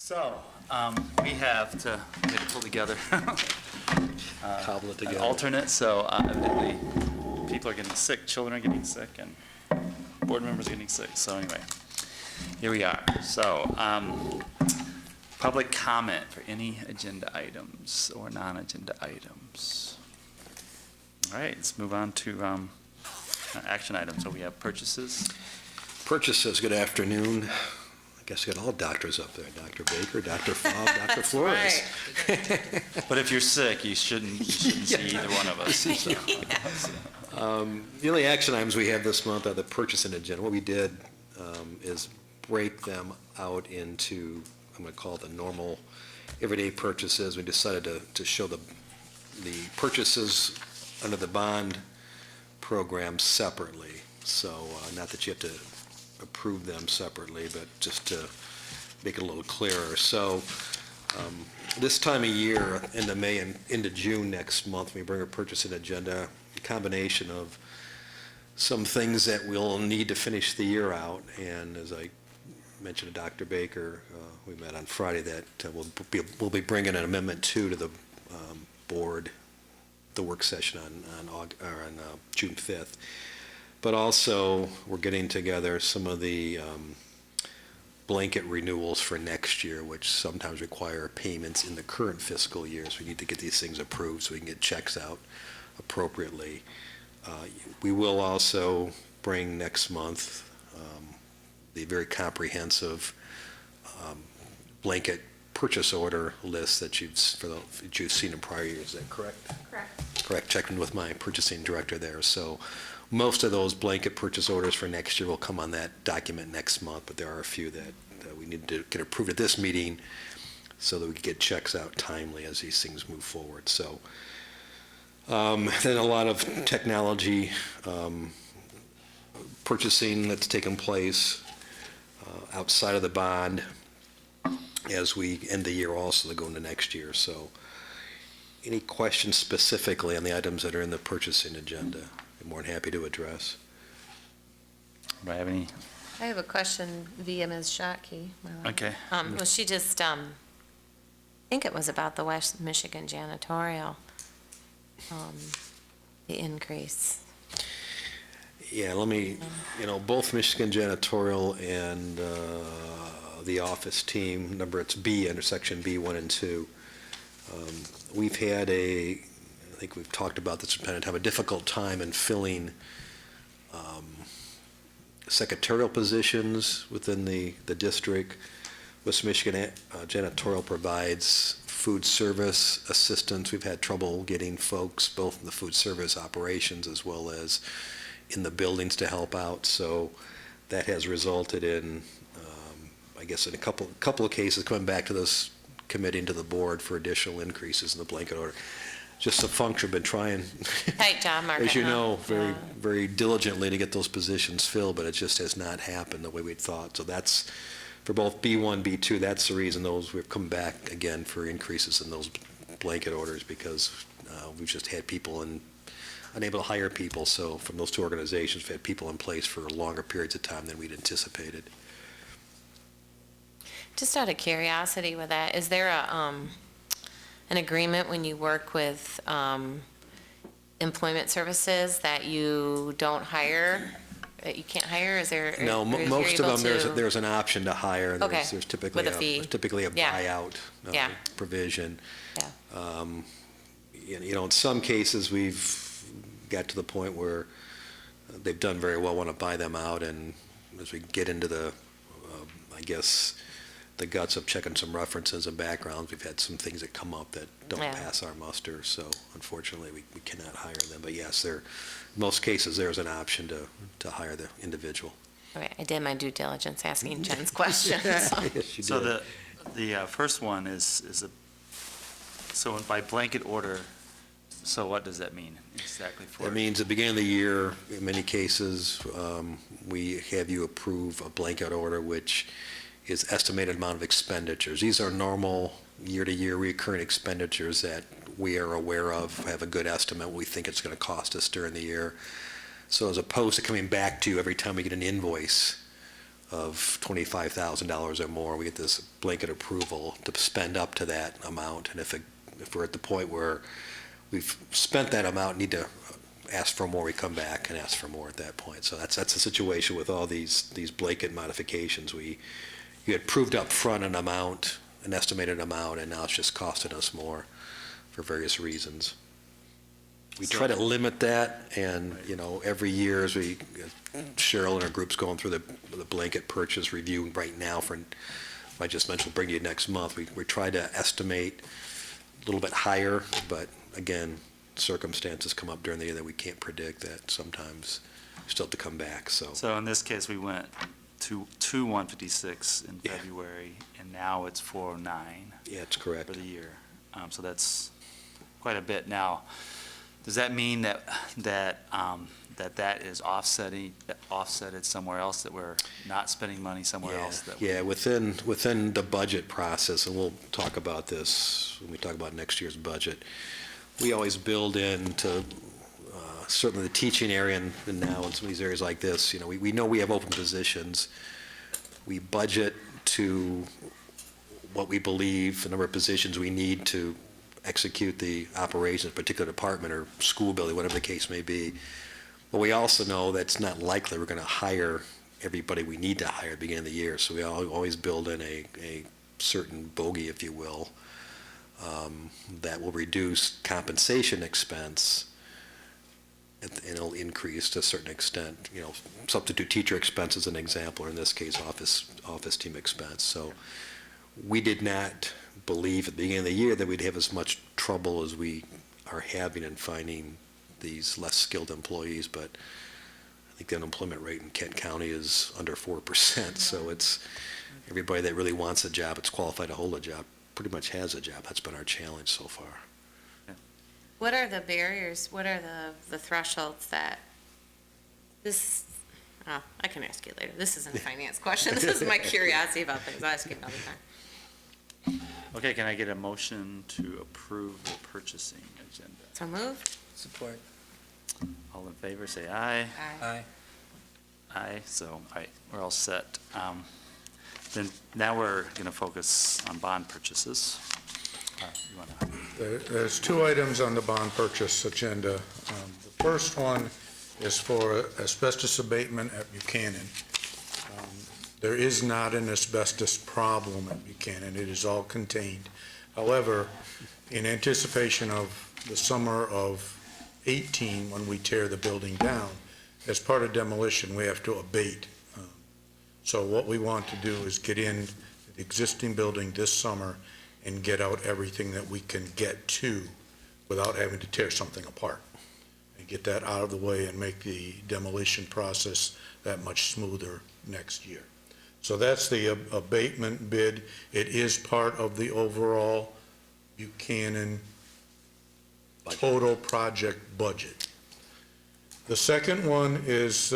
So, we have to pull together Cobble it an together. alternate, so evidently people are getting sick, children are getting sick, and board members are getting sick. So anyway, here we are. So, public comment for any agenda items or non-agenda items. All right, let's move on to action items. So we have purchases. Purchases, good afternoon. I guess we got all doctors up there, Dr. Baker, Dr. Fobb, Dr. Flores. But if you're sick, you shouldn't see either one of us. The only action items we have this month are the purchasing agenda. What we did is break them out into, I'm going to call it the normal everyday purchases. We decided to show the purchases under the bond program separately. So not that you have to approve them separately, but just to make it a little clearer. So this time of year, into May and into June next month, we bring a purchasing agenda, a combination of some things that we'll need to finish the year out. And as I mentioned to Dr. Baker, we met on Friday, that we'll be bringing an Amendment 2 to the board, the work session on June 5th. But also, we're getting together some of the blanket renewals for next year, which sometimes require payments in the current fiscal year. So we need to get these things approved so we can get checks out appropriately. We will also bring next month the very comprehensive blanket purchase order list that you've seen in prior years. Is that correct? Correct. Checked in with my purchasing director there. So most of those blanket purchase orders for next year will come on that document next month, but there are a few that we need to get approved at this meeting so that we can get checks out timely as these things move forward. So then a lot of technology purchasing that's taken place outside of the bond as we end the year also to go into next year. So any questions specifically on the items that are in the purchasing agenda? I'm more than happy to address. Do I have any? I have a question via Ms. Schottky. Okay. Well, she just, I think it was about the West Michigan janitorial, the increase. Yeah, let me, both Michigan Janitorial and the office team, number it's B under section B1 and 2. We've had I think we've talked about this from time to time, a difficult time in filling secretarial positions within the district. West Michigan Janitorial provides food service assistance. We've had trouble getting folks both in the food service operations as well as in the buildings to help out. So that has resulted in, I guess, in a couple of cases coming back to this committee and to the board for additional increases in the blanket order. Just a function, been trying, Tight job market. as you huh? know, Yeah. very diligently to get those positions filled, but it just has not happened the way we'd thought. So that's, for both B1, B2, that's the reason we've come back again for increases in those blanket orders, because we've just had people unable to hire people. So from those two organizations, we've had people in place for longer periods of time than we'd anticipated. Just out of curiosity with that, is there an agreement when you work with employment services that you don't hire, that you can't hire? Is there? No, or is most you're of them, able to- there's an option to hire. And Okay, there's typically with a fee. there's typically a Yeah. buyout Yeah. provision. Yeah. In some cases, we've got to the point where they've done very well, want to buy them out, and as we get into the, I guess, the guts of checking some references and backgrounds, we've had some things that come up that don't Yeah. pass our muster, so unfortunately, we cannot hire them. But yes, in most cases, there's an option to hire the individual. Okay, I did my due diligence asking Jen's questions. Yes, you So did. the first one is so by blanket order, so what does that mean exactly for? That means at the beginning of the year, in many cases, we have you approve a blanket order, which is estimated amount of expenditures. These are normal year-to-year recurring expenditures that we are aware of, have a good estimate, what we think it's going to cost us during the year. So as opposed to coming back to you every time we get an invoice, of $25,000 or more, we get this blanket approval to spend up to that amount. And if we're at the point where we've spent that amount, need to ask for more, we come back and ask for more at that point. So that's the situation with all these blanket modifications. You had proved up front an amount, an estimated amount, and now it's just costing us more for various reasons. We try to limit that, and, every year as Cheryl and our group's going through the blanket purchase review right now I just mentioned, we'll bring you next month. We try to estimate a little bit higher, but again, circumstances come up during the year that we can't predict, that sometimes we still have to come back, so. So in this case, we went to 156 in Yeah. February, and now it's 409 Yeah, that's correct. for the year. So that's quite a bit. Now, does that mean that is offsetted somewhere else, that we're not spending money somewhere else? Yeah, within the budget process, and we'll talk about this when we talk about next year's budget, we always build into certainly the teaching area, and now in some of these areas like this, we know we have open positions. We budget to what we believe, the number of positions we need to execute the operations of a particular department or school building, whatever the case may be. But we also know that's not likely we're going to hire everybody we need to hire at the beginning of the year. So we always build in a certain bogey, if you will, that will reduce compensation expense, and it'll increase to a certain extent, substitute teacher expense as an example, or in this case, office team expense. So we did not believe at the beginning of the year that we'd have as much trouble as we are having in finding these less skilled employees, but I think the unemployment rate in Kent County is under 4%, so it's everybody that really wants a job, it's qualified to hold a job, pretty much has a job. That's been our challenge so far. What are the barriers, what are the thresholds that I can ask you later. This isn't a finance question. This is my curiosity about things. I'll ask you another time. Okay, can I get a motion to approve the purchasing agenda? So moved? Support. All in favor, say aye. Aye. Aye, so, all right, we're all set. Then, now we're going to focus on bond purchases. You wanna- There's two items on the bond purchase agenda. The first one is for asbestos abatement at Buchanan. There is not an asbestos problem at Buchanan. It is all contained. However, in anticipation of the summer of 18, when we tear the building down, as part of demolition, we have to abate. So what we want to do is get in the existing building this summer and get out everything that we can get to without having to tear something apart. And get that out of the way and make the demolition process that much smoother next year. So that's the abatement bid. It is part of the overall Buchanan total project budget. The second one is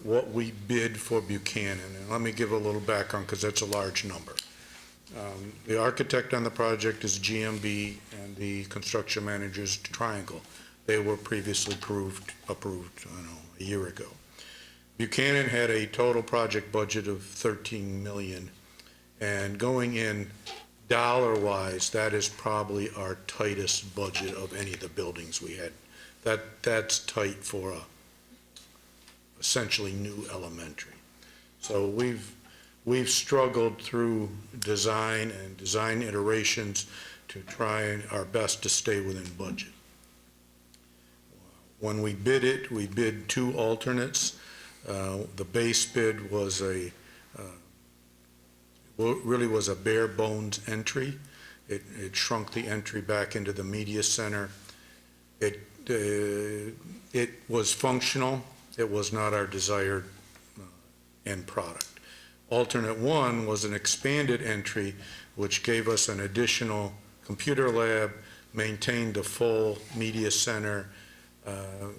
what we bid for Buchanan. And let me give a little background because that's a large number. The architect on the project is GMB and the construction manager is Triangle. They were previously approved, a year ago. Buchanan had a total project budget of $13 million, and going in dollar-wise, that is probably our tightest budget of any of the buildings we had. That's tight for a essentially new elementary. So we've struggled through design and design iterations to try our best to stay within budget. When we bid it, we bid two alternates. The base bid was really was a bare bones entry. It shrunk the entry back into the media center. It was functional. It was not our desired end product. Alternate one was an expanded entry, which gave us an additional computer lab, maintained the full media center,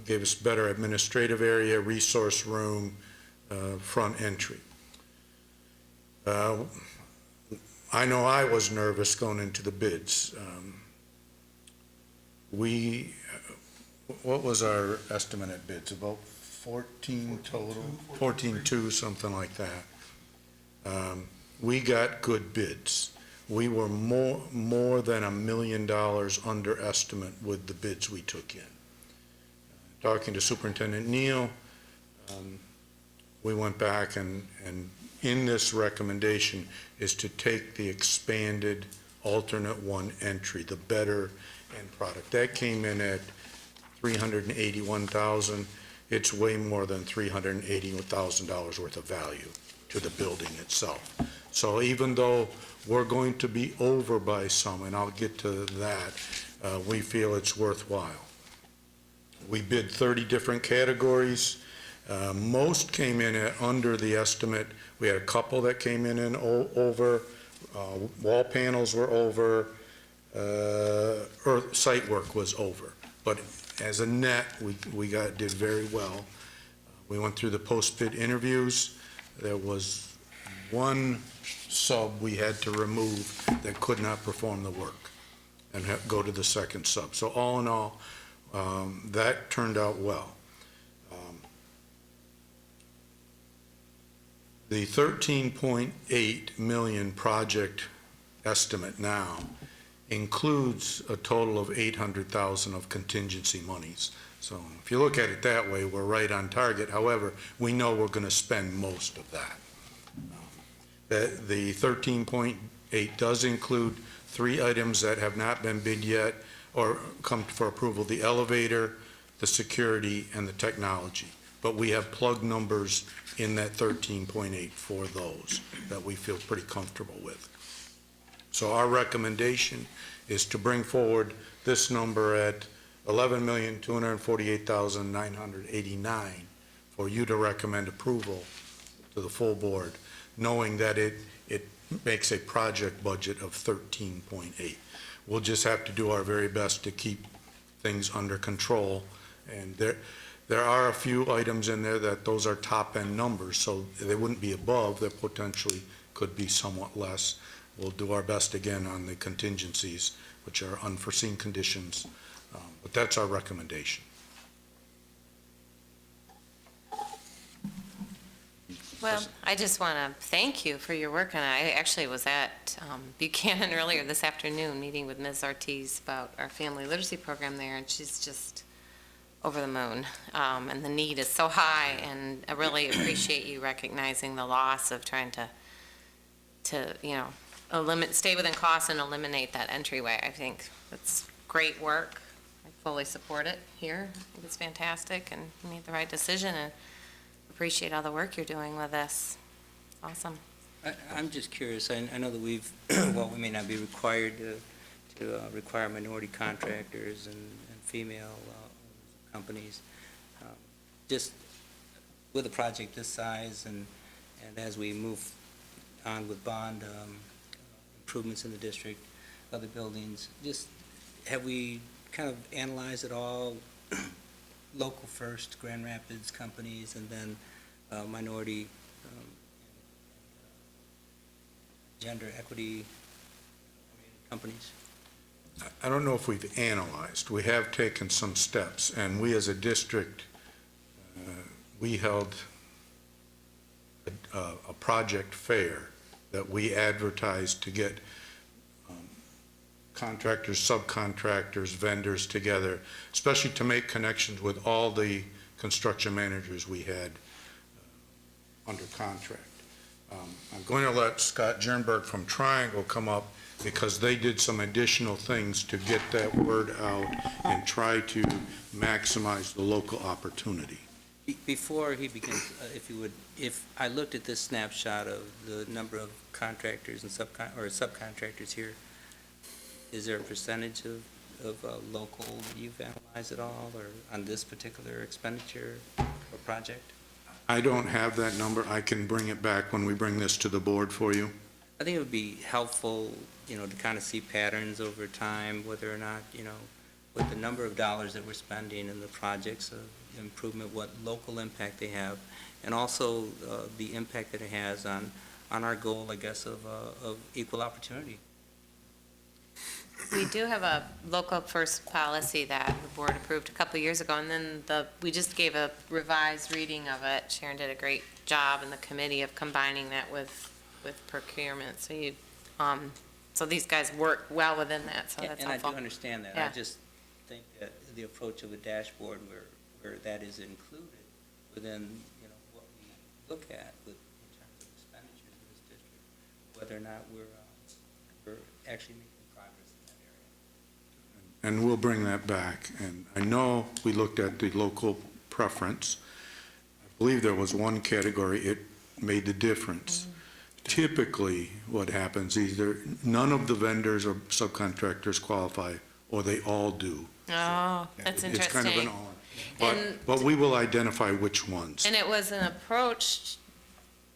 gave us better administrative area, resource room, front entry. I know I was nervous going into the bids. What was our estimate at bids? About 14 total? 14.2, something like that. We got good bids. We were more than $1 million under estimate with the bids we took in. Talking to Superintendent Neal, we went back and in this recommendation is to take the expanded alternate one entry, the better end product. That came in at $381,000. It's way more than $380,000 worth of value to the building itself. So even though we're going to be over by some, and I'll get to that, we feel it's worthwhile. We bid 30 different categories. Most came in at under the estimate. We had a couple that came in and over. Wall panels were over. Site work was over. But as a net, we did very well. We went through the post-bid interviews. There was one sub we had to remove that could not perform the work and go to the second sub. So all in all, that turned out well. The 13.8 million project estimate now includes a total of 800,000 of contingency monies. So if you look at it that way, we're right on target. However, we know we're going to spend most of that. The 13.8 does include 3 items that have not been bid yet or come for approval: the elevator, the security, and the technology. But we have plug numbers in that 13.8 for those that we feel pretty comfortable with. So our recommendation is to bring forward this number at $11,248,989 for you to recommend approval to the full board, knowing that it makes a project budget of 13.8. We'll just have to do our very best to keep things under control. And there are a few items in there that those are top-end numbers, so they wouldn't be above. They potentially could be somewhat less. We'll do our best again on the contingencies, which are unforeseen conditions, but that's our recommendation. Well, I just want to thank you for your work, and I actually was at Buchanan earlier this afternoon, meeting with Ms. Ortiz about our family literacy program there, and she's just over the moon. And the need is so high, and I really appreciate you recognizing the loss of trying to stay within cost and eliminate that entryway. I think that's great work. I fully support it here. I think it's fantastic, and you made the right decision, and appreciate all the work you're doing with this. Awesome. I'm just curious, I know that we may not be required to require minority contractors and female companies. Just with a project this size and as we move on with bond improvements in the district, other buildings, just have we kind of analyzed it all? Local first, Grand Rapids companies, and then minority gender equity companies? I don't know if we've analyzed. We have taken some steps, and we as a district, we held a project fair that we advertised to get contractors, subcontractors, vendors together, especially to make connections with all the construction managers we had under contract. I'm going to let Scott Jernberg from Triangle come up because they did some additional things to get that word out and try to maximize the local opportunity. Before he begins, if I looked at this snapshot of the number of contractors and subcontractors here, is there a percentage of local that you've analyzed at all, or on this particular expenditure or project? I don't have that number. I can bring it back when we bring this to the board for you. I think it would be helpful, to kind of see patterns over time, whether or not, with the number of dollars that we're spending in the projects of improvement, what local impact they have, and also the impact that it has on our goal, I guess, of equal opportunity. We do have a local first policy that the board approved a couple of years ago, and then we just gave a revised reading of it. Sharon did a great job in the committee of combining that with with procurement, so so these guys work well within that, so that's And I do helpful. understand that. Yeah. I just think that the approach of a dashboard where that is included within, what we look at in terms of expenditures in this district, whether or not we're actually making progress in that area. And we'll bring that back. And I know we looked at the local preference. I believe there was one category, it made the difference. Typically, what happens, either none of the vendors or subcontractors qualify, or they all do. Oh, that's It's kind of an interesting. all. And- But we will identify which ones. And it was an approach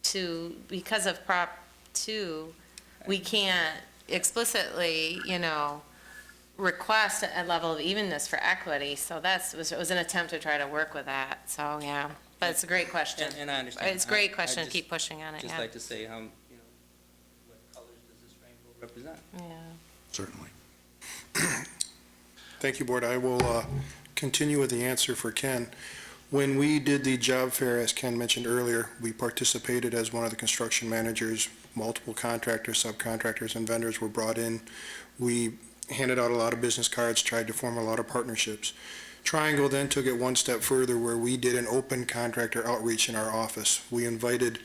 to, because of Prop 2, we can't explicitly, request a level of evenness for equity, so it was an attempt to try to work with that, so, yeah. But it's a great question. And I understand. It's a great I question, just- keep pushing on it, Just yeah. like to say, what colors does this rainbow represent? Yeah. Certainly. Thank you, Board. I will continue with the answer for Ken. When we did the job fair, as Ken mentioned earlier, we participated as one of the construction managers. Multiple contractors, subcontractors, and vendors were brought in. We handed out a lot of business cards, tried to form a lot of partnerships. Triangle then took it one step further where we did an open contractor outreach in our office. We invited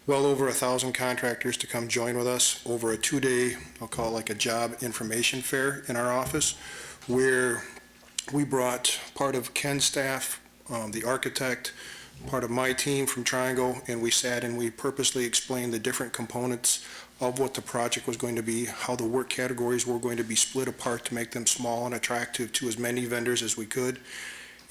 well over 1,000 contractors to come join with us over a 2-day, I'll call it like a job information fair in our office, where we brought part of Ken's staff, the architect, part of my team from Triangle, and we sat and we purposely explained the different components of what the project was going to be, how the work categories were going to be split apart to make them small and attractive to as many vendors as we could.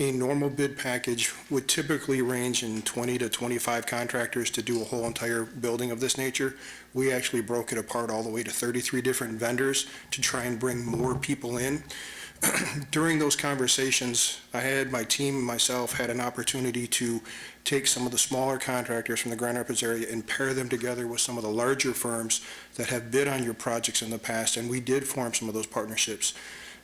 A normal bid package would typically range in 20 to 25 contractors to do a whole entire building of this nature. We actually broke it apart all the way to 33 different vendors to try and bring more people in. During those conversations, I had my team and myself had an opportunity to take some of the smaller contractors from the Grand Rapids area and pair them together with some of the larger firms that have bid on your projects in the past, and we did form some of those partnerships.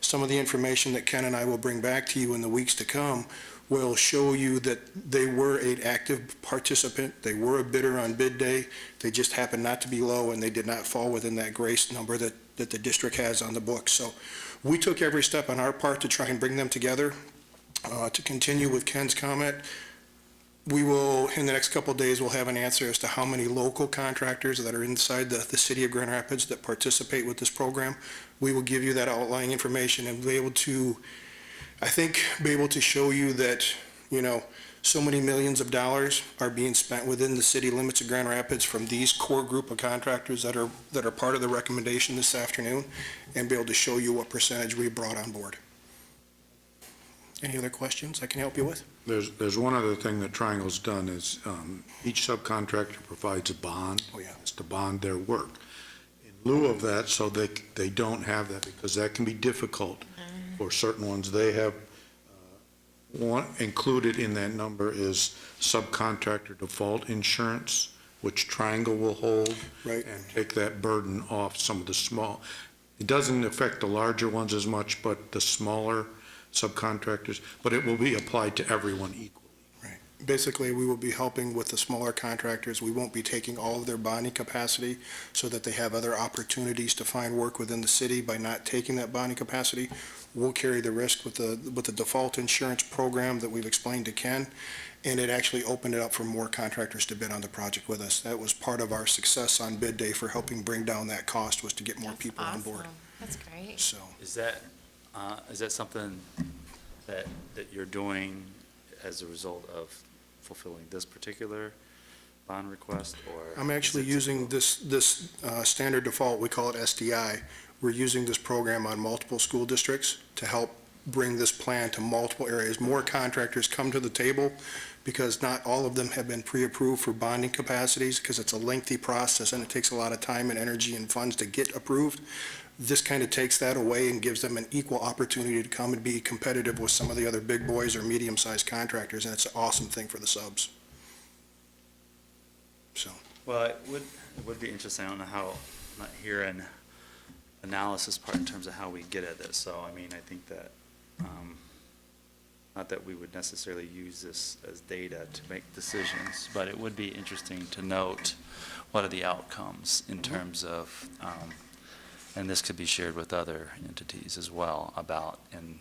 Some of the information that Ken and I will bring back to you in the weeks to come will show you that they were an active participant, they were a bidder on bid day, they just happened not to be low, and they did not fall within that grace number that the district has on the books. So we took every step on our part to try and bring them together. To continue with Ken's comment, we will, in the next couple of days, we'll have an answer as to how many local contractors that are inside the city of Grand Rapids that participate with this program. We will give you that outlying information and be able to, I think, be able to show you that, so many millions of dollars are being spent within the city limits of Grand Rapids from these core group of contractors that are part of the recommendation this afternoon, and be able to show you what percentage we brought on board. Any other questions I can help you with? There's one other thing that Triangle's done is each subcontractor provides a bond. Oh, yeah. It's to bond their work. In lieu of that, so they don't have that, because that can be difficult for certain ones. They have, one included in that number is subcontractor default insurance, which Triangle will hold. Right. And take that burden off some of the small. It doesn't affect the larger ones as much, but the smaller subcontractors, but it will be applied to everyone equally. Basically, we will be helping with the smaller contractors. We won't be taking all of their bonding capacity so that they have other opportunities to find work within the city by not taking that bonding capacity. We'll carry the risk with the default insurance program that we've explained to Ken, and it actually opened it up for more contractors to bid on the project with us. That was part of our success on bid day for helping bring down that cost, was to get more people on board. Awesome. That's great. So, Is that something that you're doing as a result of fulfilling this particular bond request, or? I'm actually is it- using this standard default, we call it SDI. We're using this program on multiple school districts to help bring this plan to multiple areas. More contractors come to the table because not all of them have been pre-approved for bonding capacities, because it's a lengthy process and it takes a lot of time and energy and funds to get approved. This kind of takes that away and gives them an equal opportunity to come and be competitive with some of the other big boys or medium-sized contractors, and it's an awesome thing for the subs. So, Well, it would be interesting. I don't know how, I'm not hearing analysis part in terms of how we get at this. So, I mean, I think that, Not that we would necessarily use this as data to make decisions, but it would be interesting to note what are the outcomes in terms of, and this could be shared with other entities as well about, and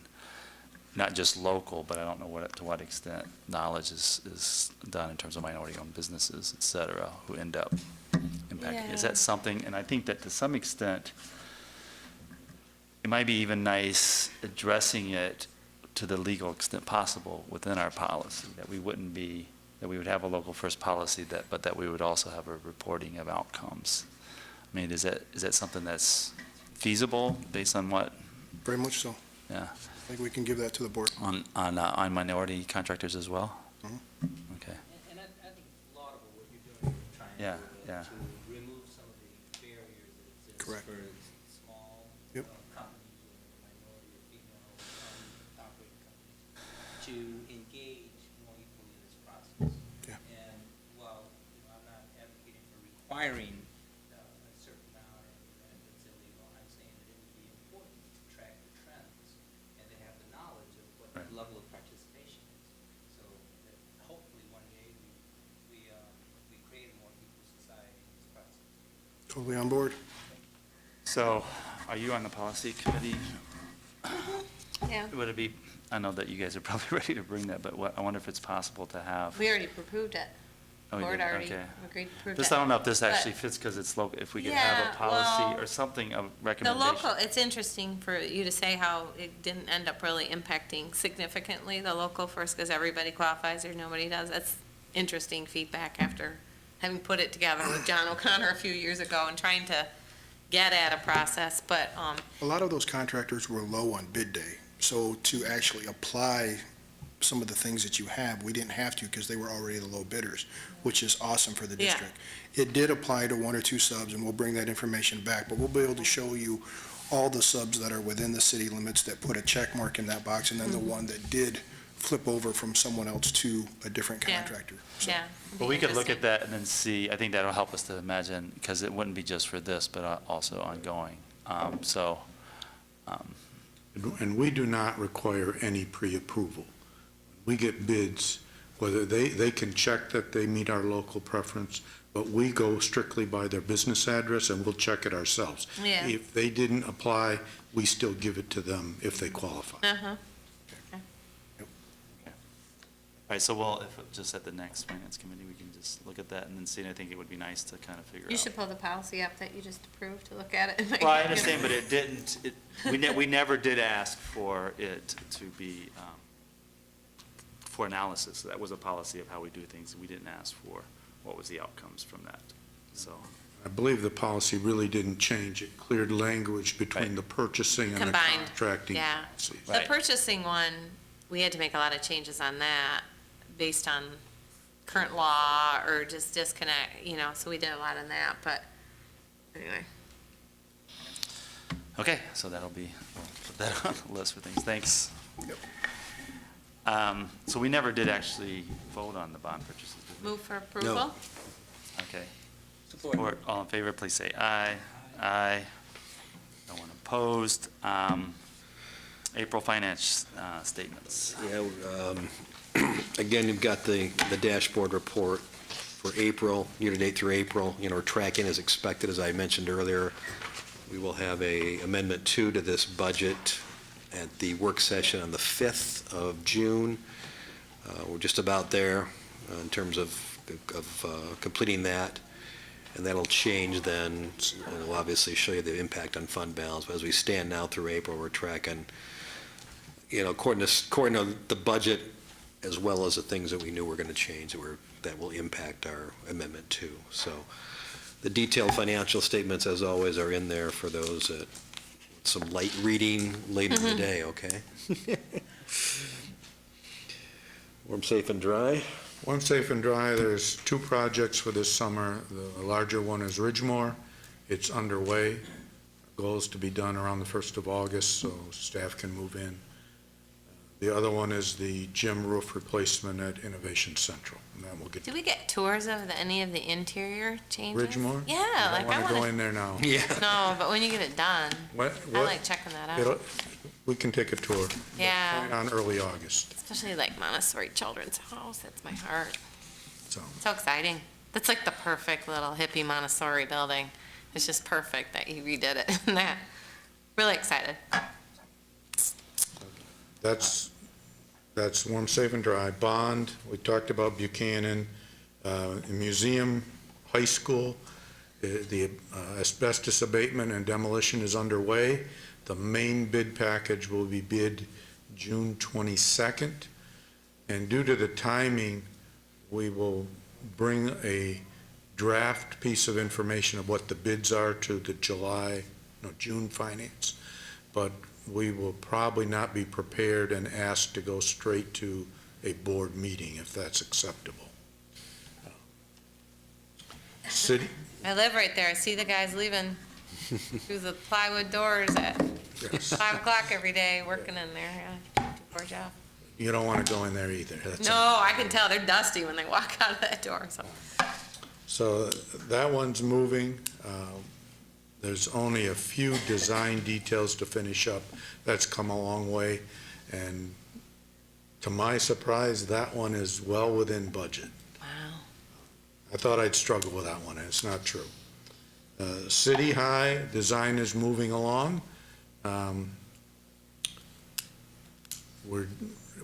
not just local, but I don't know to what extent knowledge is done in terms of minority-owned businesses, et cetera, who end up impacting. Is Yeah. that something, and I think that to some extent, it might be even nice addressing it to the legal extent possible within our policy, that we wouldn't be, that we would have a local first policy, but that we would also have a reporting of outcomes. I mean, is that something that's feasible based on what, Very much so. yeah, I think we can give that to the board. on minority contractors as well? Mhm. Okay, And I think it's laudable what you're doing, trying Yeah, to, yeah. to remove some of the barriers that exist Correct. for small Yep. companies or minority or female operating companies to engage more equally in this process. Yeah. And while, I'm not advocating for requiring a certain amount or that's illegal, I'm saying that it would be important to track the trends and to have the knowledge of what the Right. level of participation is. So that hopefully one day we create a more equal society in this process. Totally on board. so, are you on the policy committee? Yeah. Would it be, I know that you guys are probably ready to bring that, but I wonder if it's possible to have. We already approved it. Oh, you Board did? already Okay. agreed to approve it. Just, I don't know if this But- actually fits, because it's local, if we could have Yeah, a policy well, or something, a The recommendation. local, it's interesting for you to say how it didn't end up really impacting significantly the local first, because everybody qualifies or nobody does. That's interesting feedback after having put it together with John O'Connor a few years ago and trying to get at a process, but, A lot of those contractors were low on bid day, so to actually apply some of the things that you have, we didn't have to because they were already the low bidders, which is awesome for the Yeah. district. It did apply to one or two subs, and we'll bring that information back, but we'll be able to show you all the subs that are within the city limits that put a check mark in that box, and then the one that did flip over from someone else to a different Yeah. contractor. So- yeah. But we could look at that and then see, I think that'll help us to imagine, because it wouldn't be just for this, but also ongoing. So, And we do not require any pre-approval. We get bids, whether they can check that they meet our local preference, but we go strictly by their business address and we'll check it ourselves. Yeah. If they didn't apply, we still give it to them if they qualify. Uh-huh. all right, so we'll, if, just at the next finance committee, we can just look at that and then see, and I think it would be nice to kind of figure out. You should pull the policy up that you just approved to look at it. and make- Well, I understand, but it didn't, we never did ask for it to be, for analysis. That was a policy of how we do things. We didn't ask for what was the outcomes from that, so. I believe the policy really didn't change. It cleared language between Right. the purchasing and the Combined, contracting yeah. policies. The Right. purchasing one, we had to make a lot of changes on that based on current law or just disconnect, so we did a lot on that, but anyway. Okay, so that'll be, we'll put that on the list for things. Thanks. Yep. So we never did actually vote on the bond purchases, did we? Move for approval? Okay. Support. Support, all in favor, please say aye. Aye. No one opposed. April finance statements. Yeah, again, you've got the dashboard report for April, year-to-date through April. We're tracking as expected, as I mentioned earlier. We will have a Amendment 2 to this budget at the work session on the 5th of June. We're just about there in terms of completing that, and that'll change then. And we'll obviously show you the impact on fund balance. But as we stand now through April, we're tracking, according to the budget, as well as the things that we knew were going to change that will impact our Amendment 2. So the detailed financial statements, as always, are in there for those that, some light reading later in the day, okay? Warm, safe, and dry. One safe and dry, there's 2 projects for this summer. The larger one is Ridgemore. It's underway. Goal is to be done around the 1st of August, so staff can move in. The other one is the gym roof replacement at Innovation Central, and then we'll get Did we get tours of any of the interior changes? Ridgemore. Yeah, I like I want to go want in there now. Yeah. No, but when you get it done, What- I what- like checking that out. it'll- we can take a tour. Yeah. Plan on early August, Especially like Montessori Children's House, that's my heart. so. So exciting. That's like the perfect little hippie Montessori building. It's just perfect that he redid it and that. Really excited. That's warm, safe, and dry. Bond, we talked about Buchanan, museum, high school, the asbestos abatement and demolition is underway. The main bid package will be bid June 22nd. And due to the timing, we will bring a draft piece of information of what the bids are to the June finance. But we will probably not be prepared and asked to go straight to a board meeting if that's acceptable. City, I live right there. I see the guys leaving through the plywood doors at yes. 5 o'clock every day, working in there. Yeah, poor job. You don't want to go in there either. That's No, I can tell they're dusty when they walk out of that door, so. So that one's moving. There's only a few design details to finish up. That's come a long way. And to my surprise, that one is well within budget. Wow. I thought I'd struggle with that one, and it's not true. City High, design is moving along.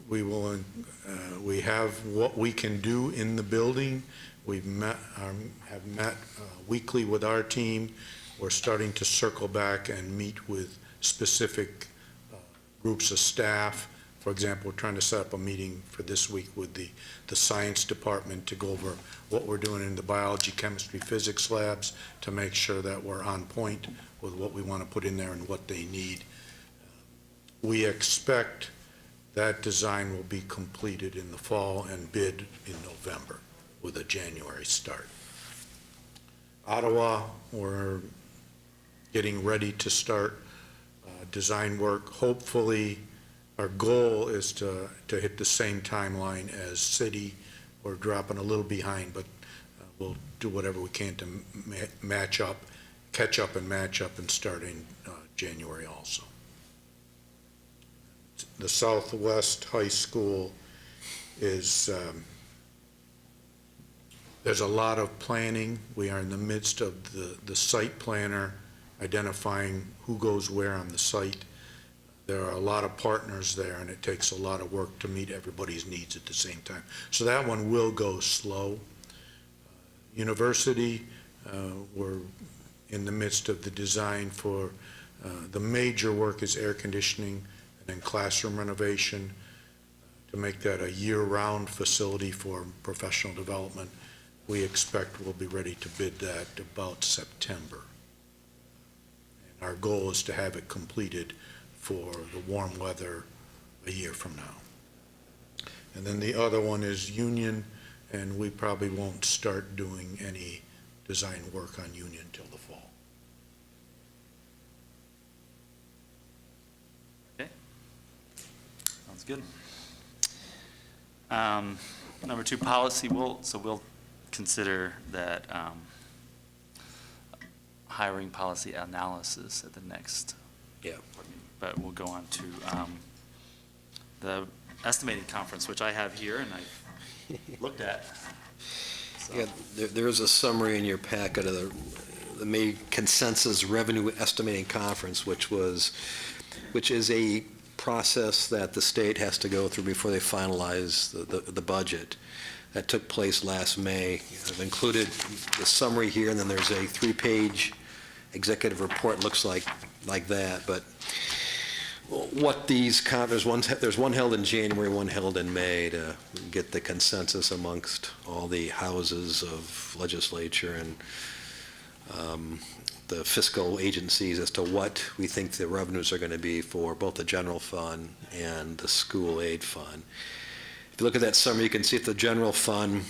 We have what we can do in the building. We've have met weekly with our team. We're starting to circle back and meet with specific groups of staff. For example, we're trying to set up a meeting for this week with the science department to go over what we're doing in the biology, chemistry, physics labs to make sure that we're on point with what we want to put in there and what they need. We expect that design will be completed in the fall and bid in November with a January start. Ottawa, we're getting ready to start design work. Hopefully, our goal is to hit the same timeline as City. We're dropping a little behind, but we'll do whatever we can to catch up and match up and start in January also. The Southwest High School is, there's a lot of planning. We are in the midst of the site planner identifying who goes where on the site. There are a lot of partners there, and it takes a lot of work to meet everybody's needs at the same time. So that one will go slow. University, we're in the midst of the design for, the major work is air conditioning and then classroom renovation to make that a year-round facility for professional development. We expect we'll be ready to bid that about September. And our goal is to have it completed for the warm weather a year from now. And then the other one is Union, and we probably won't start doing any design work on Union till the fall. Sounds good. Number 2, policy, we'll consider that hiring policy analysis at the next. Yeah. board meeting. But we'll go on to the estimating conference, which I have here and I've looked at. So- Yeah, there is a summary in your packet of the May consensus revenue estimating conference, which is a process that the state has to go through before they finalize the budget. That took place last May. I've included the summary here, and then there's a 3-page executive report, looks like that. But what there's one held in January, one held in May to get the consensus amongst all the houses of legislature and the fiscal agencies as to what we think the revenues are going to be for both the general fund and the school aid fund. If you look at that summary, you can see at the general fund,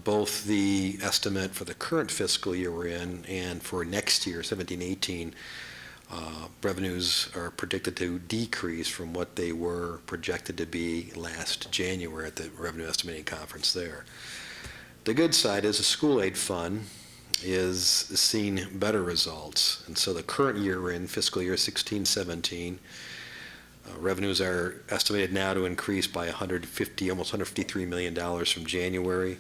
both the estimate for the current fiscal year we're in and for next year, 17-18, revenues are predicted to decrease from what they were projected to be last January at the revenue estimating conference there. The good side is the school aid fund is seeing better results. And so the current year we're in, fiscal year 16-17, Revenues are estimated now to increase by 150, almost $153 million from January.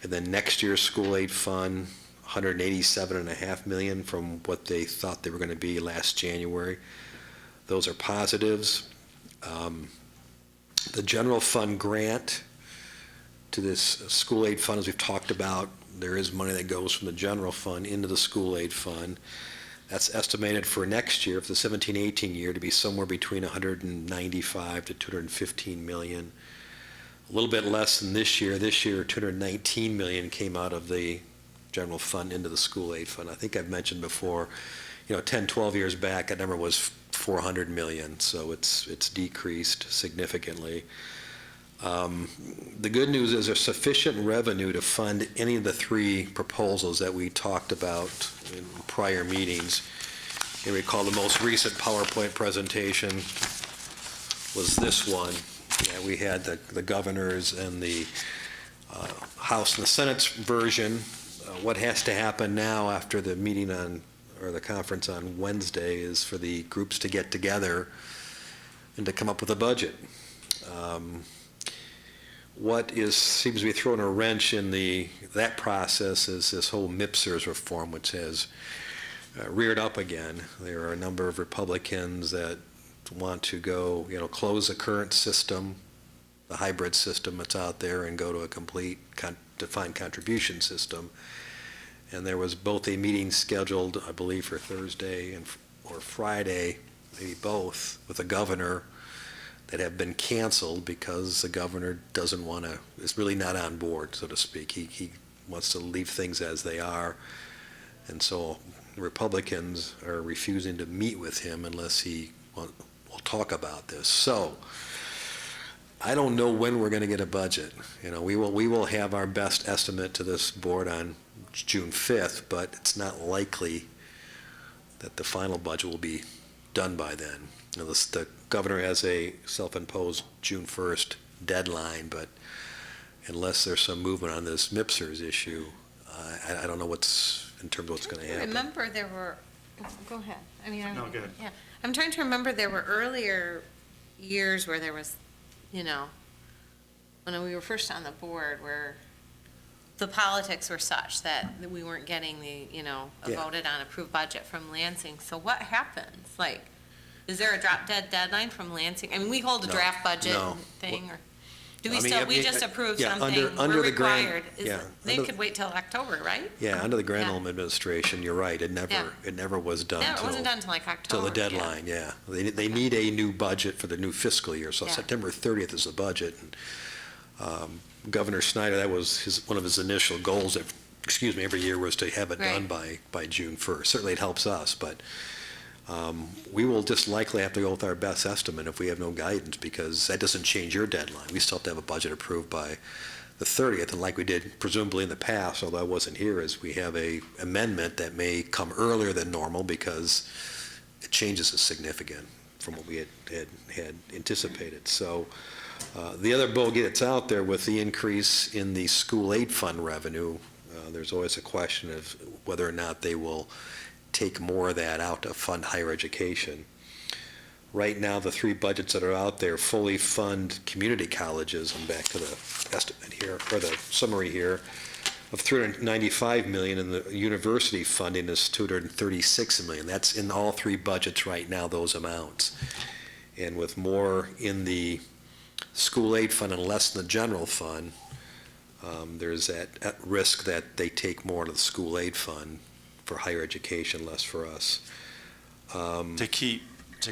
And then next year's school aid fund, $187.5 million from what they thought they were going to be last January. Those are positives. The general fund grant to this school aid fund, as we've talked about, there is money that goes from the general fund into the school aid fund. That's estimated for next year, for the 17-18 year, to be somewhere between 195 to 215 million. A little bit less than this year. This year, 219 million came out of the general fund into the school aid fund. I think I've mentioned before, 10, 12 years back, that number was 400 million, so it's decreased significantly. The good news is there's sufficient revenue to fund any of the three proposals that we talked about in prior meetings. You recall the most recent PowerPoint presentation was this one. Yeah, we had the governor's and the House and the Senate's version. What has to happen now after the meeting or the conference on Wednesday is for the groups to get together and to come up with a budget. What seems to be throwing a wrench in that process is this whole MIPSERS reform, which has reared up again. There are a number of Republicans that want to go, close the current system, the hybrid system that's out there, and go to a complete defined contribution system. And there was both a meeting scheduled, I believe, for Thursday or Friday, maybe both, with the governor, that have been canceled because the governor is really not on board, so to speak. He wants to leave things as they are. And so Republicans are refusing to meet with him unless he will talk about this. So I don't know when we're going to get a budget. We will have our best estimate to this board on June 5th, but it's not likely that the final budget will be done by then. The governor has a self-imposed June 1st deadline, but unless there's some movement on this MIPSERS issue, I don't know in terms of what's going to happen. Remember there were, go ahead. No, go ahead. Yeah. I'm trying to remember, there were earlier years where there was, when we were first on the board, where the politics were such that we weren't getting a Yeah. voted on approved budget from Lansing. So what happens? Is there a drop dead deadline from Lansing? We hold a No, draft budget no. thing, or do we I mean, still, we just approve yeah, something, under we're the grant- required? yeah, They under- could wait till October, right? Yeah, under the Yeah. Granholm administration, you're right. It never was done No, it wasn't till done until October. till the deadline. Yeah, they need a new budget for the new fiscal year. So Yeah. September 30th is the budget. And, Governor Snyder, that was one of his initial goals. Every year was to have it done by June 1st. Certainly, it helps us, but we will just likely have to go with our best estimate if we have no guidance, because that doesn't change your deadline. We still have to have a budget approved by the 30th, and like we did presumably in the past, although I wasn't here, is we have a amendment that may come earlier than normal because it changes is significant from what we had anticipated. So the other bogey that's out there with the increase in the school aid fund revenue, there's always a question of whether or not they will take more of that out to fund higher education. Right now, the three budgets that are out there fully fund community colleges. I'm back to the estimate here, or the summary here, of $395 million, and the university funding is $236 million. That's in all three budgets right now, those amounts. And with more in the school aid fund and less in the general fund, there's that risk that they take more to the school aid fund for higher education, less for us. To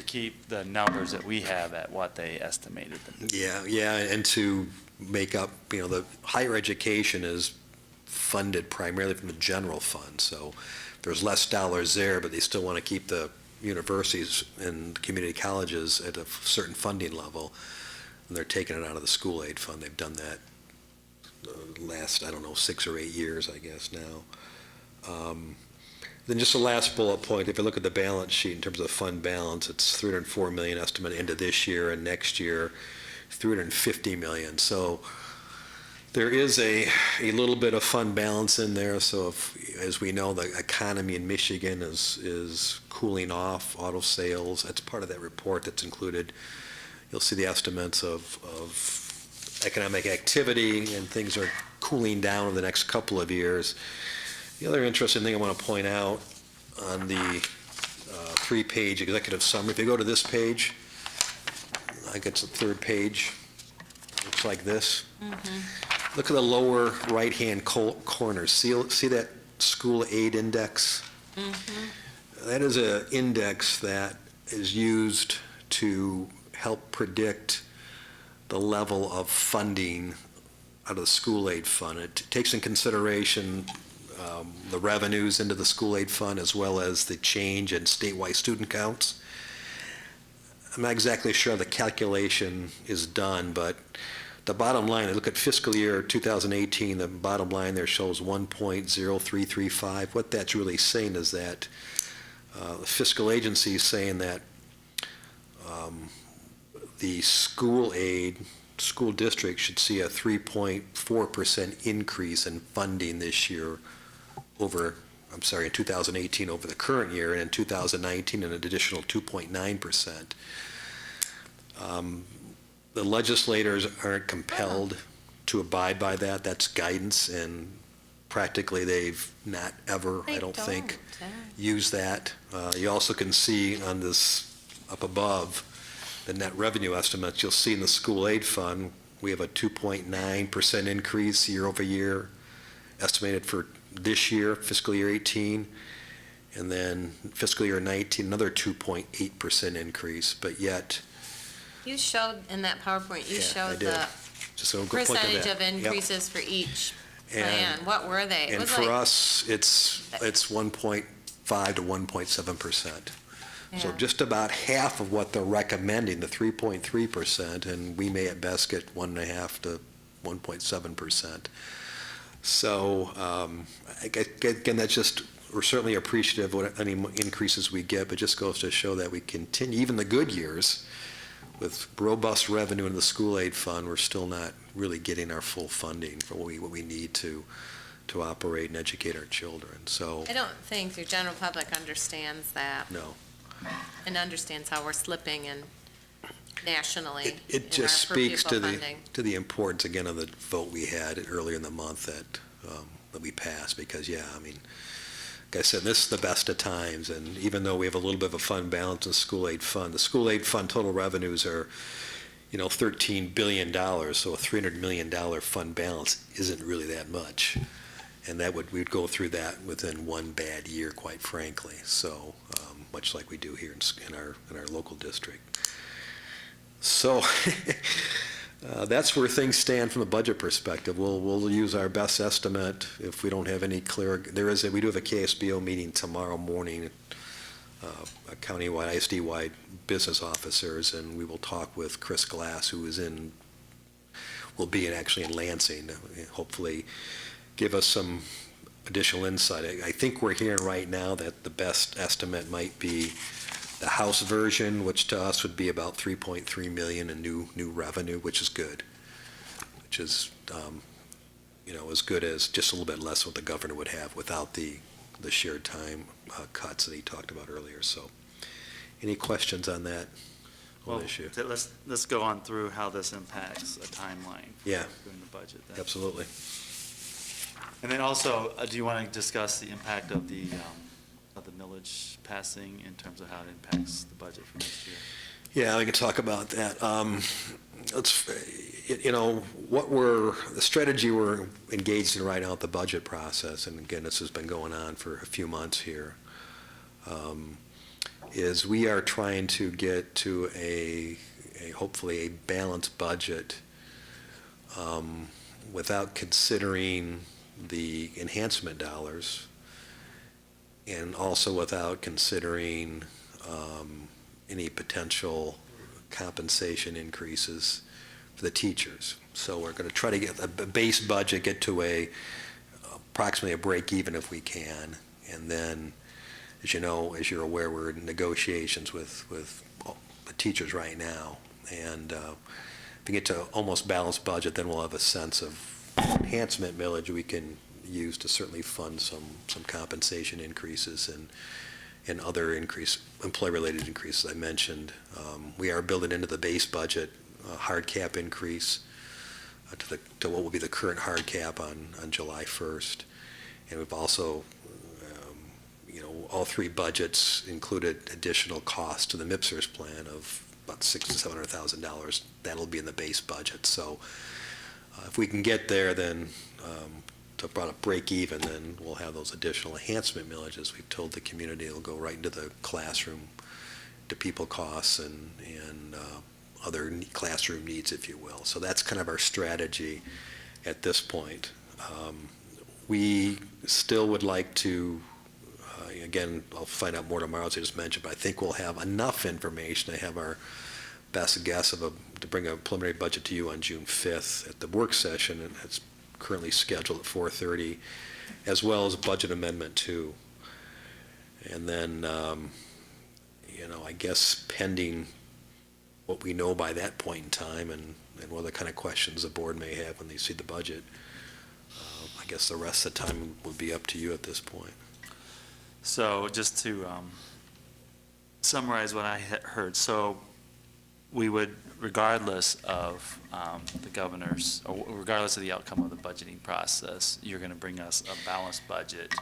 keep the numbers that we have at what they estimated them. Yeah, and to make up, the higher education is funded primarily from the general fund, so there's less dollars there, but they still want to keep the universities and community colleges at a certain funding level, and they're taking it out of the school aid fund. They've done that last, 6 or 8 years, I guess, now. Then just the last bullet point, if you look at the balance sheet in terms of fund balance, it's $304 million estimate into this year, and next year, $350 million. So There is a little bit of fund balance in there, so if, as we know, the economy in Michigan is cooling off, auto sales, that's part of that report that's included. You'll see the estimates of economic activity, and things are cooling down over the next couple of years. The other interesting thing I want to point out on the three-page executive summary, if you go to this page, I think it's the third page, looks like this. Look at the lower right-hand corner. See that school aid index? That is an index that is used to help predict the level of funding out of the school aid fund. It takes in consideration the revenues into the school aid fund as well as the change in statewide student counts. I'm not exactly sure how the calculation is done, but the bottom line, I look at fiscal year 2018, the bottom line there shows 1.0335. What that's really saying is that the fiscal agency is saying that the school district should see a 3.4% increase in funding this year in 2018 over the current year, and in 2019 an additional 2.9%. The legislators aren't compelled to abide by that. That's guidance, and practically they've not ever, I don't think, used that. You also can see on this up above, the net revenue estimates. You'll see in the school aid fund, we have a 2.9% increase year over year estimated for this year, fiscal year 18, and then fiscal year 19, another 2.8% increase, but yet. You showed in that PowerPoint, you Yeah, I showed did. the Just a quick look at percentage that. of Yep. increases for each And- plan. What were they? It And was for like- us, it's 1.5 to 1.7%. So Yeah. just about half of what they're recommending, the 3.3%, and we may at best get 1.5 to 1.7%. So, again, that's just, we're certainly appreciative of any increases we get, but just goes to show that we continue, even the good years, with robust revenue in the school aid fund, we're still not really getting our full funding for what we need to operate and educate our children. So, I don't think the general public understands that no. and understands how we're slipping in nationally in It just our speaks per-pupil funding. to the importance, again, of the vote we had earlier in the month that we passed, because, yeah, I mean, like I said, this is the best of times, and even though we have a little bit of a fund balance in the school aid fund total revenues are, $13 billion, so a $300 million fund balance isn't really that much. And we'd go through that within one bad year, quite frankly, so, much like we do here in our local district. So, that's where things stand from a budget perspective. We'll use our best estimate if we don't have any clear, we do have a KSBO meeting tomorrow morning, a countywide, ISD-wide business officers, and we will talk with Chris Glass, who will be actually in Lansing, hopefully give us some additional insight. I think we're hearing right now that the best estimate might be the House version, which to us would be about 3.3 million in new revenue, which is good, which is, as good as just a little bit less what the governor would have without the shared time cuts that he talked about earlier. So, any questions on that whole Well, issue? let's go on through how this impacts a timeline. Yeah. Doing the budget then. Absolutely. And then also, do you want to discuss the impact of the millage passing in terms of how it impacts the budget for next year? Yeah, we can talk about that. The strategy we're engaged in right now at the budget process, and again, this has been going on for a few months here, is we are trying to get to hopefully a balanced budget without considering the enhancement dollars, and also without considering any potential compensation increases for the teachers. So we're going to try to get a base budget, get to approximately a break even if we can, and then, as you're aware, we're in negotiations with the teachers right now, and if we get to almost balanced budget, then we'll have a sense of enhancement millage we can use to certainly fund some compensation increases and other employee-related increases I mentioned. We are building into the base budget a hard cap increase to what will be the current hard cap on July 1st. And we've also, all three budgets included additional costs to the MIPSERS plan of about $600,000 to $700,000. That'll be in the base budget. So if we can get there, then to about a break even, then we'll have those additional enhancement millages. We've told the community it'll go right into the classroom, to people costs and other classroom needs, if you will. So that's kind of our strategy at this point. We still would like to, again, I'll find out more tomorrow, as I just mentioned, but I think we'll have enough information to have our best guess to bring a preliminary budget to you on June 5th at the work session, and it's currently scheduled at 4:30, as well as budget amendment 2. And then, I guess pending what we know by that point in time and what other kind of questions the board may have when they see the budget, I guess the rest of the time would be up to you at this point. So just to summarize what I heard, so we would, regardless of the governor's, or regardless of the outcome of the budgeting process, you're going to bring us a balanced budget,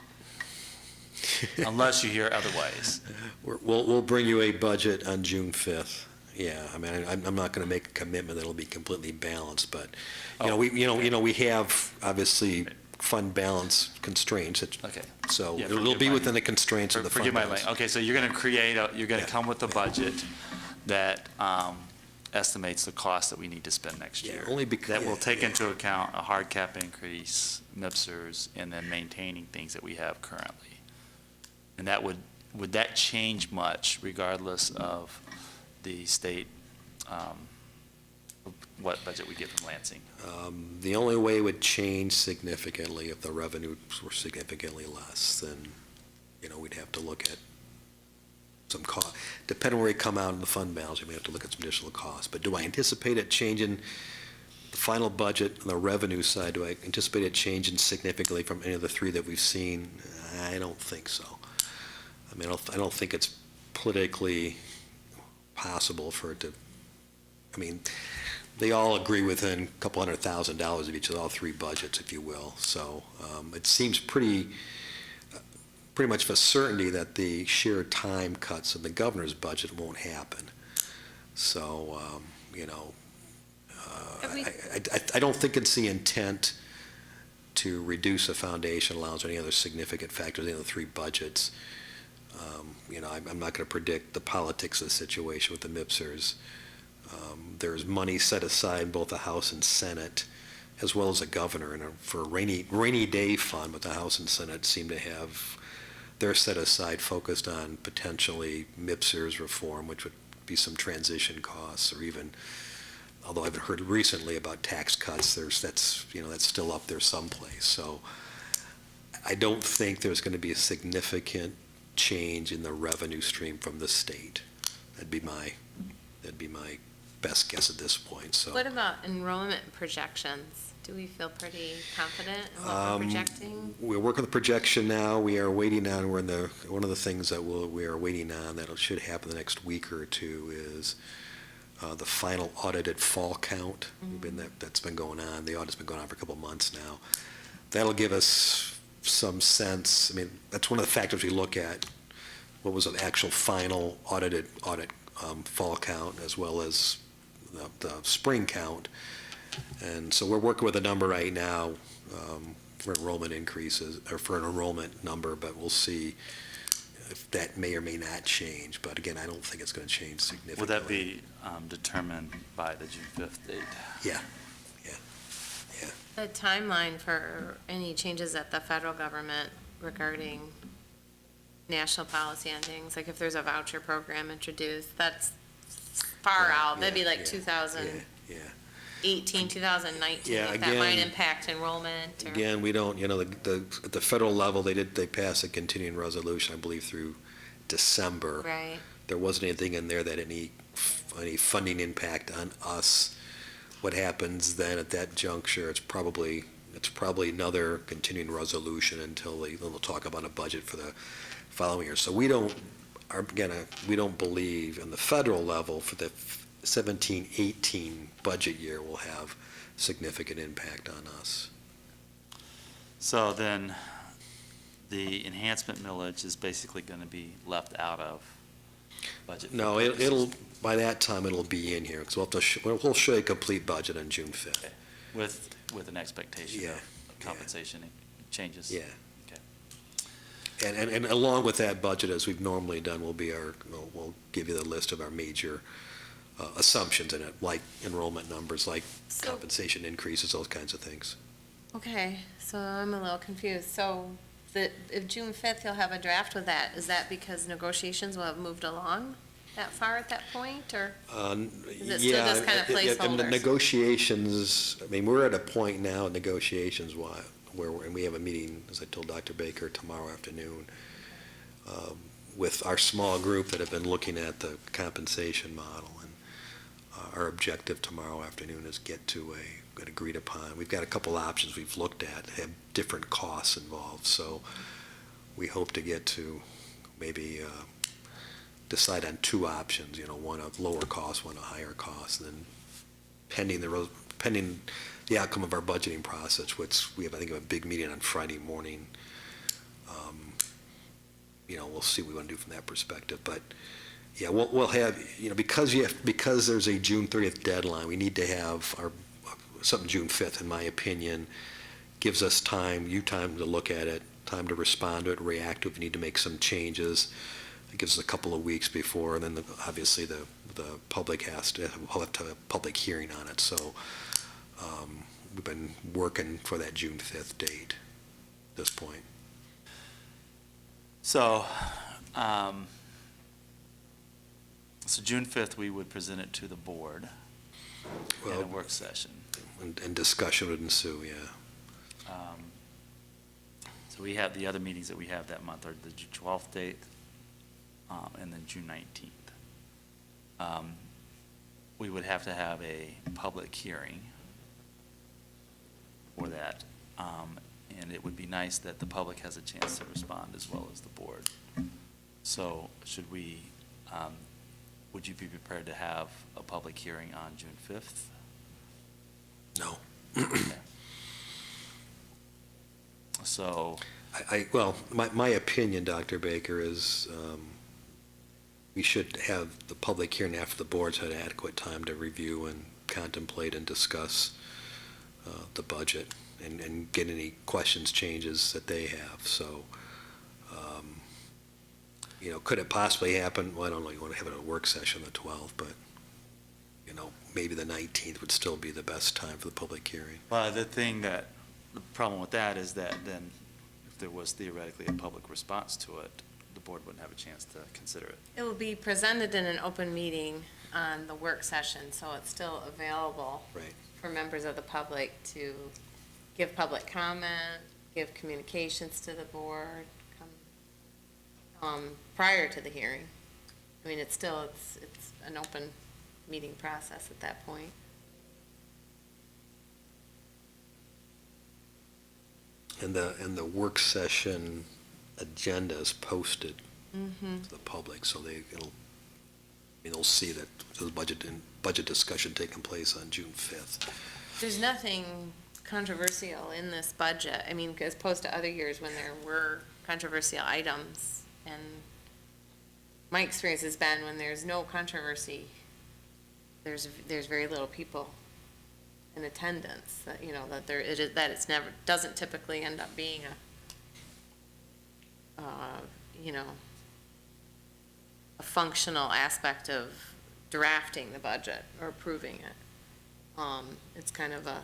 unless you hear otherwise. We'll bring you a budget on June 5th. Yeah, I mean, I'm not going to make a commitment that it'll be completely balanced, but, we have obviously fund balance constraints. Okay. So Yeah, it'll be within the constraints of the fund Forgive my balance. language. Okay, so you're going to you're going to Yeah. come with a budget that estimates the cost that we need to spend next Yeah, year. only because- That will take yeah. into account a hard cap increase, MIPSERS, and then maintaining things that we have currently. And that would that change much regardless of the state, what budget we get from Lansing? The only way it would change significantly if the revenues were significantly less, then, we'd have to look at some cost. Depending where we come out in the fund balance, we may have to look at some additional costs. But do I anticipate it changing the final budget on the revenue side? Do I anticipate it changing significantly from any of the three that we've seen? I don't think so. I mean, I don't think it's politically possible for it to, they all agree within a couple $100,000 of each of all three budgets, if you will. So it seems pretty much of a certainty that the sheer time cuts in the governor's budget won't happen. So, I don't think it's the intent to reduce a foundation allowance or any other significant factors in the three budgets. I'm not going to predict the politics of the situation with the MIPSERS. There's money set aside in both the House and Senate, as well as the governor, for a rainy day fund, but the House and Senate seem to have their set aside focused on potentially MIPSERS reform, which would be some transition costs, or even, although I've heard recently about tax cuts, that's still up there someplace. So I don't think there's going to be a significant change in the revenue stream from the state. That'd be my best guess at this point. So What about enrollment projections? Do we feel pretty confident in what we're projecting? we're working the projection now. We are waiting on, one of the things that we are waiting on that should happen the next week or two is the final audited fall count. That's been going on. The audit's been going on for a couple of months now. That'll give us some sense. That's one of the factors we look at. What was the actual final audit fall count, as well as the spring count. And so we're working with a number right now for enrollment increases, or for an enrollment number, but we'll see if that may or may not change. But again, I don't think it's going to change significantly. Will that be determined by the June 5th date? Yeah. The timeline for any changes at the federal government regarding national policy on things, like if there's a voucher program introduced, that's far Right, out. That'd be yeah, like yeah, 2018, 2019, Yeah, if that might again- impact enrollment. Or- Again, we don't, at the federal level, they passed a continuing resolution, I believe, through December. Right. There wasn't anything in there that any funding impact on us. What happens then at that juncture, it's probably, it's probably another continuing resolution until they'll talk about a budget for the following year. So we don't, we don't believe on the federal level for the 17-18 budget year will have significant impact on us. So then, the enhancement millage is basically going to be left out of budget? No, it'll, by that time, it'll be in here, because we'll have to, we'll show you a complete budget on June 5th. With an expectation Yeah, of compensation changes? Yeah. Okay. And along with that budget, as we've normally done, we'll give you the list of our major assumptions in it, like enrollment numbers, like So- compensation increases, those kinds of things. Okay, so I'm a little confused. So if June 5th, you'll have a draft with that, is that because negotiations will have moved along that far at that point, or? Is it still just kind of And the placeholders? negotiations, I mean, we're at a point now in negotiations and we have a meeting, as I told Dr. Baker, tomorrow afternoon, with our small group that have been looking at the compensation model. And our objective tomorrow afternoon is get to an agreed upon. We've got a couple options we've looked at, have different costs involved. So we hope to get to maybe decide on two options, one of lower cost, one of higher cost, and then pending the outcome of our budgeting process, which we have, I think, a big meeting on Friday morning. We'll see what we want to do from that perspective. But yeah, we'll have, because there's a June 30th deadline, we need to have something June 5th, in my opinion, gives us time to look at it, time to respond to it, react to it, if we need to make some changes. It gives us a couple of weeks before, and then obviously the public we'll have to have a public hearing on it. So we've been working for that June 5th date at this point. So, so June 5th, we would present it to the board in a Well, work session. and discussion would ensue, yeah. So we have, the other meetings that we have that month are the 12th date, and then June 19th. We would have to have a public hearing for that, and it would be nice that the public has a chance to respond as well as the board. So should we, would you be prepared to have a public hearing on June 5th? No. Okay. So, Well, my opinion, Dr. Baker, is we should have the public hearing after the board's had adequate time to review and contemplate and discuss the budget and get any questions, changes that they have. So, could it possibly happen? Well, I don't know, you want to have it at a work session the 12th, but, maybe the 19th would still be the best time for the public hearing. well, the problem with that is that then if there was theoretically a public response to it, the board wouldn't have a chance to consider it. It will be presented in an open meeting on the work session, so it's still available Right. for members of the public to give public comment, give communications to the board, prior to the hearing. I mean, it's an open meeting process at that point. And the work session agenda is posted Mm-hmm. to the public, so they'll see that there's budget discussion taking place on June 5th. There's nothing controversial in this budget, I mean, as opposed to other years when there were controversial items. And my experience has been when there's no controversy, there's very little people in attendance, that, that it's never, doesn't typically end up being a functional aspect of drafting the budget or approving it. It's kind of a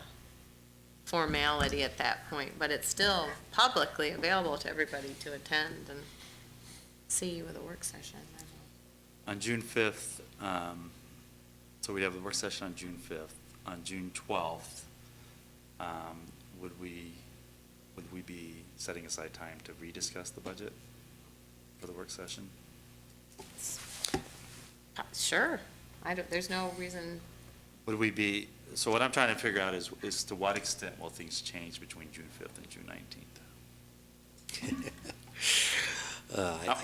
formality at that point, but it's still publicly available to everybody to attend and see with a work session. On June 5th, so we have the work session on June 5th. On June 12th, would we be setting aside time to rediscuss the budget for the work session? Sure, there's no reason, Would we be, So what I'm trying to figure out is to what extent will things change between June 5th and June 19th?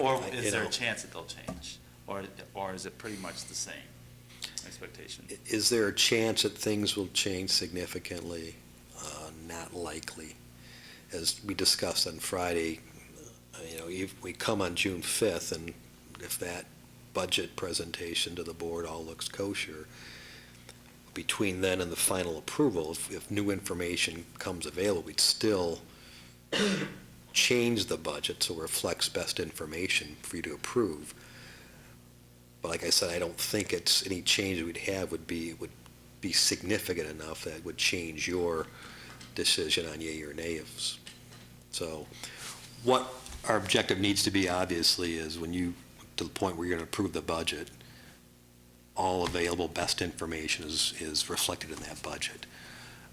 Or is there a chance that they'll change? Or is it pretty much the same expectation? Is there a chance that things will change significantly? Not likely. As we discussed on Friday, if we come on June 5th, and if that budget presentation to the board all looks kosher, between then and the final approval, if new information comes available, we'd still change the budget so it reflects best information for you to approve. But like I said, I don't think any change we'd have would be significant enough that would change your decision on yea or nay. So what our objective needs to be, obviously, is when to the point where you're going to approve the budget, all available best information is reflected in that budget.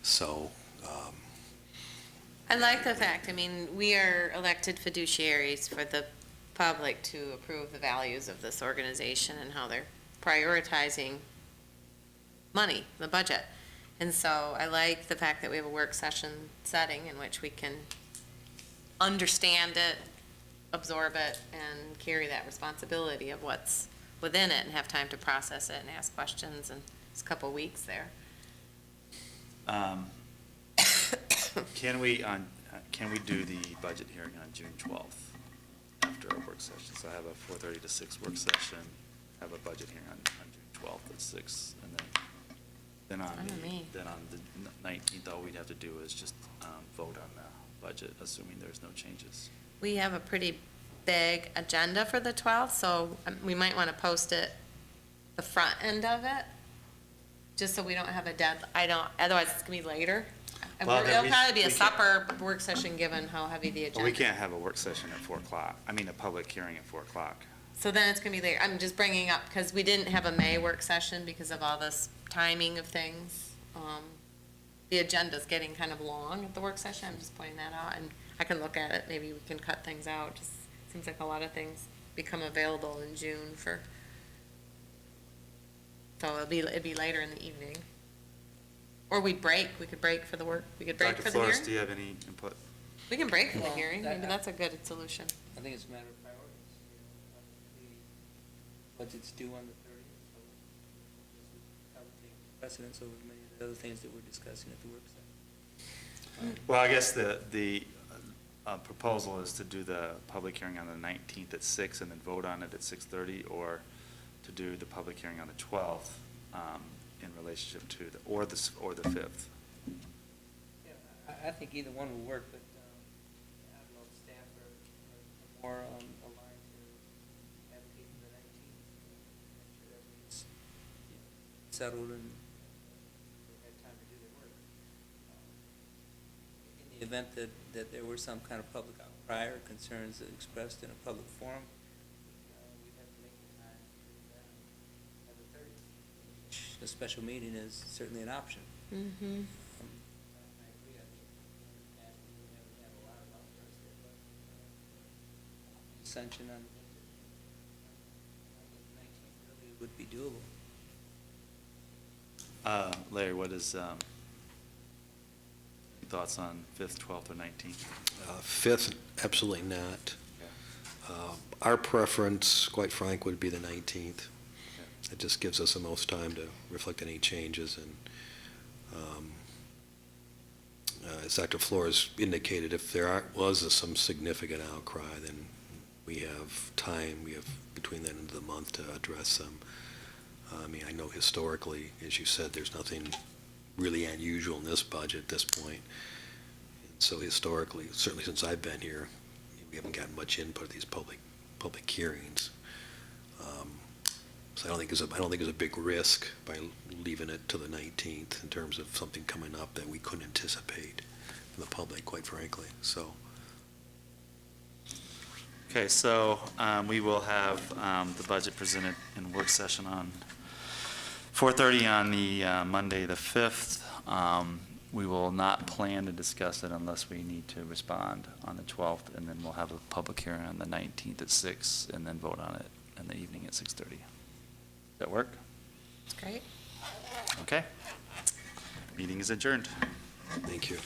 So, I like the fact, we are elected fiduciaries for the public to approve the values of this organization and how they're prioritizing money, the budget. And so I like the fact that we have a work session setting in which we can understand it, absorb it, and carry that responsibility of what's within it and have time to process it and ask questions, and it's a couple of weeks there. Can we do the budget hearing on June 12th after our work session? So I have a 4:30 to 6 work session, have a budget hearing on June 12th at 6, and then on Fine with me. the 19th, all we'd have to do is just vote on the budget, assuming there's no changes. We have a pretty big agenda for the 12th, so we might want to post it, the front end of it, just so we don't have otherwise it's going to be later. And Well, then it'll probably be a we can- supper work session, given how heavy the agenda. Well, we can't have a work session at 4 o'clock, a public hearing at 4 o'clock. So then it's going to be later. I'm just bringing up, because we didn't have a May work session because of all this timing of things. The agenda's getting kind of long at the work session. I'm just pointing that out, and I can look at it. Maybe we can cut things out. Just seems like a lot of things become available in June so it'd be later in the evening. Or we could break for the work, we could break Dr. for the Flores, hearing. do you have any input? We can break for the Well, hearing, maybe that's a good solution. I think it's a matter of priorities. The budget's due on the 30th, so that would take precedence over many of the other things that we're discussing at the work session. Well, I guess the proposal is to do the public hearing on the 19th at 6 and then vote on it at 6:30, or to do the public hearing on the 12th in relationship to or the 5th. Yeah, I think either one will work, but I don't know if staff are more aligned to advocate for the 19th, make sure everything's settled and they have time to do their work. In the event that there were some kind of public outcry or concerns expressed in a public forum, we'd have to make the time to have the 30th. A special meeting is certainly an option. Mm-hmm. I agree, I think, in the past, we haven't had a lot of outbursts there, but dissension on the 19th really would be doable. Larry, what is your thoughts on 5th, 12th, or 19th? 5th, absolutely not. Our preference, quite frank, would be the 19th. It just gives us the most time to reflect any changes, and as Dr. Flores indicated, if there was some significant outcry, then we have time, between then and the month to address them. I know historically, as you said, there's nothing really unusual in this budget at this point. And so historically, certainly since I've been here, we haven't gotten much input at these public hearings. So I don't think there's a big risk by leaving it to the 19th in terms of something coming up that we couldn't anticipate from the public, quite frankly, so. Okay, so we will have the budget presented in work session on 4:30 on the Monday, the 5th. We will not plan to discuss it unless we need to respond on the 12th, and then we'll have a public hearing on the 19th at 6, and then vote on it in the evening at 6:30. Does that work? That's great. Okay. Meeting is adjourned. Thank you.